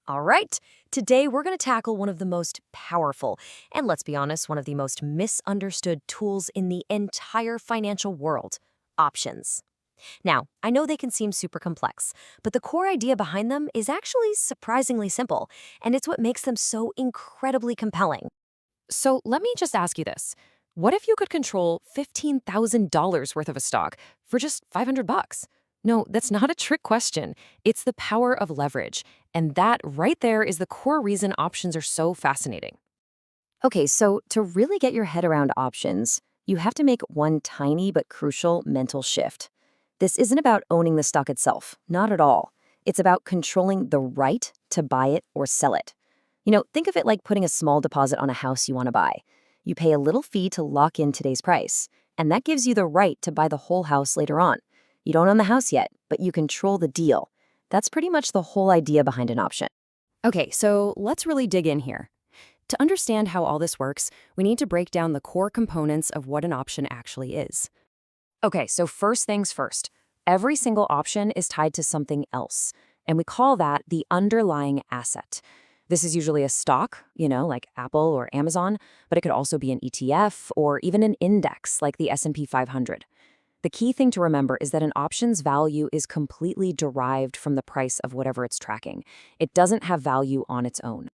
All right, today we're going to tackle one of the most powerful, and let's be honest, one of the most misunderstood tools in the entire financial world: options. Now, I know they can seem super complex, but the core idea behind them is actually surprisingly simple, and it's what makes them so incredibly compelling. So let me just ask you this. What if you could control $15,000 worth of a stock for just 500 bucks? No, that's not a trick question. It's the power of leverage. And that right there is the core reason options are so fascinating. Okay, so to really get your head around options, you have to make one tiny but crucial mental shift. This isn't about owning the stock itself, not at all. It's about controlling the right to buy it or sell it. Think of it like putting a small deposit on a house you want to buy. You pay a little fee to lock in today's price, and that gives you the right to buy the whole house later on. You don't own the house yet, but you control the deal. That's pretty much the whole idea behind an option. Okay, so let's really dig in here. To understand how all this works, we need to break down the core components of what an option actually is. Okay, so first things first. Every single option is tied to something else, and we call that the underlying asset. This is usually a stock, like Apple or Amazon, but it could also be an ETF or even an index like the S&P 500. The key thing to remember is that an option's value is completely derived from the price of whatever it's tracking. It doesn't have value on its own.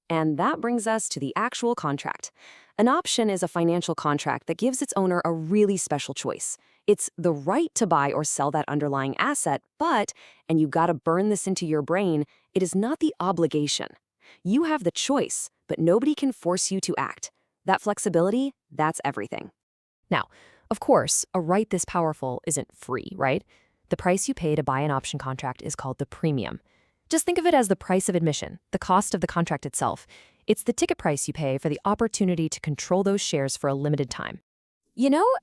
And that brings us to the actual contract. An option is a financial contract that gives its owner a really special choice. It's the right to buy or sell that underlying asset, but, and you gotta burn this into your brain, it is not the obligation. You have the choice, but nobody can force you to act. That flexibility, that's everything. Now, of course, a right this powerful isn't free, right? The price you pay to buy an option contract is called the premium. Just think of it as the price of admission, the cost of the contract itself. It's the ticket price you pay for the opportunity to control those shares for a limited time.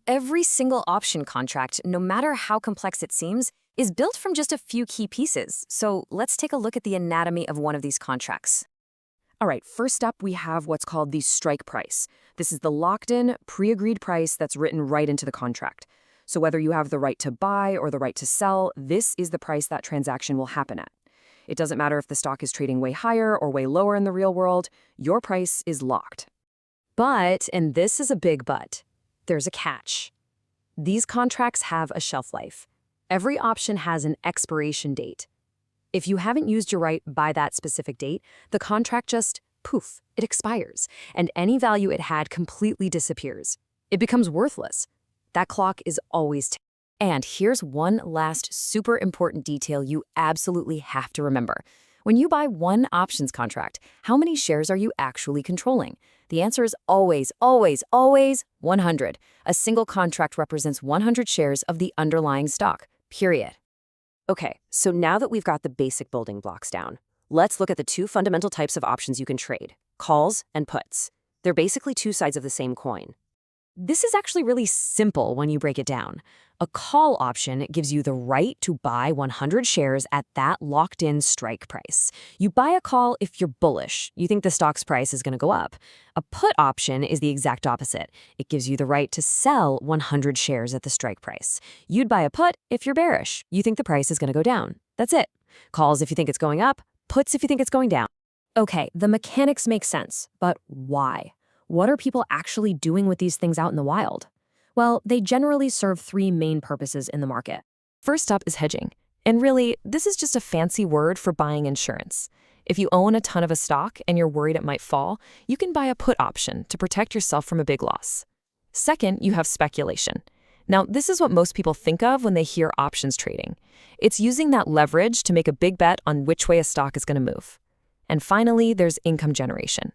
Every single option contract, no matter how complex it seems, is built from just a few key pieces. So let's take a look at the anatomy of one of these contracts. All right, first up, we have what's called the strike price. This is the locked-in, pre-agreed price that's written right into the contract. So whether you have the right to buy or the right to sell, this is the price that transaction will happen at. It doesn't matter if the stock is trading way higher or way lower in the real world, your price is locked. But, and this is a big but, there's a catch. These contracts have a shelf life. Every option has an expiration date. If you haven't used your right by that specific date, the contract just, poof, it expires, and any value it had completely disappears. It becomes worthless. That clock is always ticking. And here's one last super important detail you absolutely have to remember. When you buy one options contract, how many shares are you actually controlling? The answer is always, always, always 100. A single contract represents 100 shares of the underlying stock, period. Okay, so now that we've got the basic building blocks down, let's look at the two fundamental types of options you can trade: calls and puts. They're basically two sides of the same coin. This is actually really simple when you break it down. A call option gives you the right to buy 100 shares at that locked-in strike price. You buy a call if you're bullish. You think the stock's price is going to go up. A put option is the exact opposite. It gives you the right to sell 100 shares at the strike price. You'd buy a put if you're bearish. You think the price is going to go down. That's it. Calls if you think it's going up, puts if you think it's going down. Okay, the mechanics make sense, but why? What are people actually doing with these things out in the wild? Well, they generally serve three main purposes in the market. First up is hedging. And really, this is just a fancy word for buying insurance. If you own a ton of a stock and you're worried it might fall, you can buy a put option to protect yourself from a big loss. Second, you have speculation. Now, this is what most people think of when they hear options trading. It's using that leverage to make a big bet on which way a stock is going to move. And finally, there's income generation.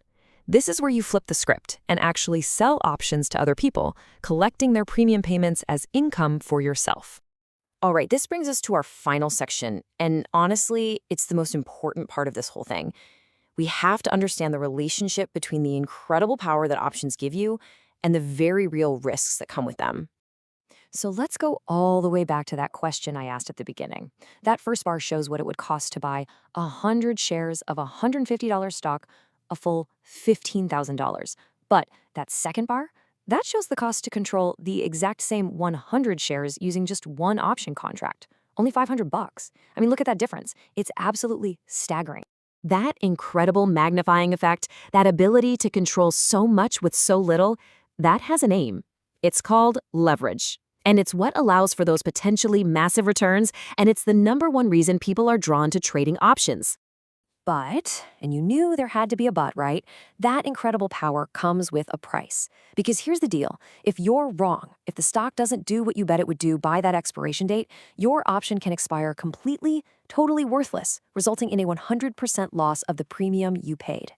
This is where you flip the script and actually sell options to other people, collecting their premium payments as income for yourself. All right, this brings us to our final section, and honestly, it's the most important part of this whole thing. We have to understand the relationship between the incredible power that options give you and the very real risks that come with them. So let's go all the way back to that question I asked at the beginning. That first bar shows what it would cost to buy 100 shares of a $150 stock, a full $15,000. But that second bar, that shows the cost to control the exact same 100 shares using just one option contract. Only 500 bucks. I mean, look at that difference. It's absolutely staggering. That incredible magnifying effect, that ability to control so much with so little, that has a name. It's called leverage. And it's what allows for those potentially massive returns, and it's the number one reason people are drawn to trading options. But, and you knew there had to be a but, right? That incredible power comes with a price. Because here's the deal. If you're wrong, if the stock doesn't do what you bet it would do by that expiration date, your option can expire completely, totally worthless, resulting in a 100% loss of the premium you paid.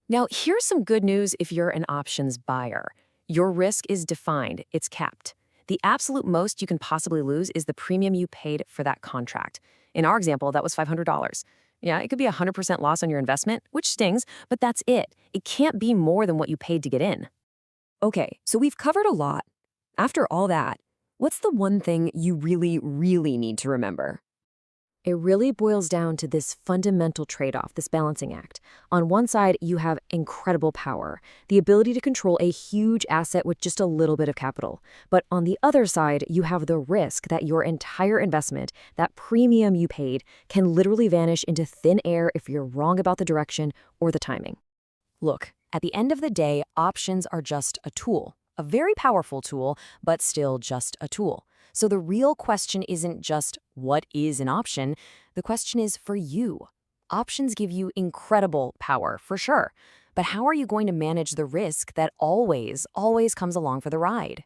Now, here's some good news if you're an options buyer. Your risk is defined, it's capped. The absolute most you can possibly lose is the premium you paid for that contract. In our example, that was $500. Yeah, it could be a 100% loss on your investment, which stings, but that's it. It can't be more than what you paid to get in. Okay, so we've covered a lot. After all that, what's the one thing you really, really need to remember? It really boils down to this fundamental trade-off, this balancing act. On one side, you have incredible power, the ability to control a huge asset with just a little bit of capital. But on the other side, you have the risk that your entire investment, that premium you paid, can literally vanish into thin air if you're wrong about the direction or the timing. Look, at the end of the day, options are just a tool, a very powerful tool, but still just a tool. So the real question isn't just what is an option, the question is for you. Options give you incredible power, for sure, but how are you going to manage the risk that always comes along for the ride?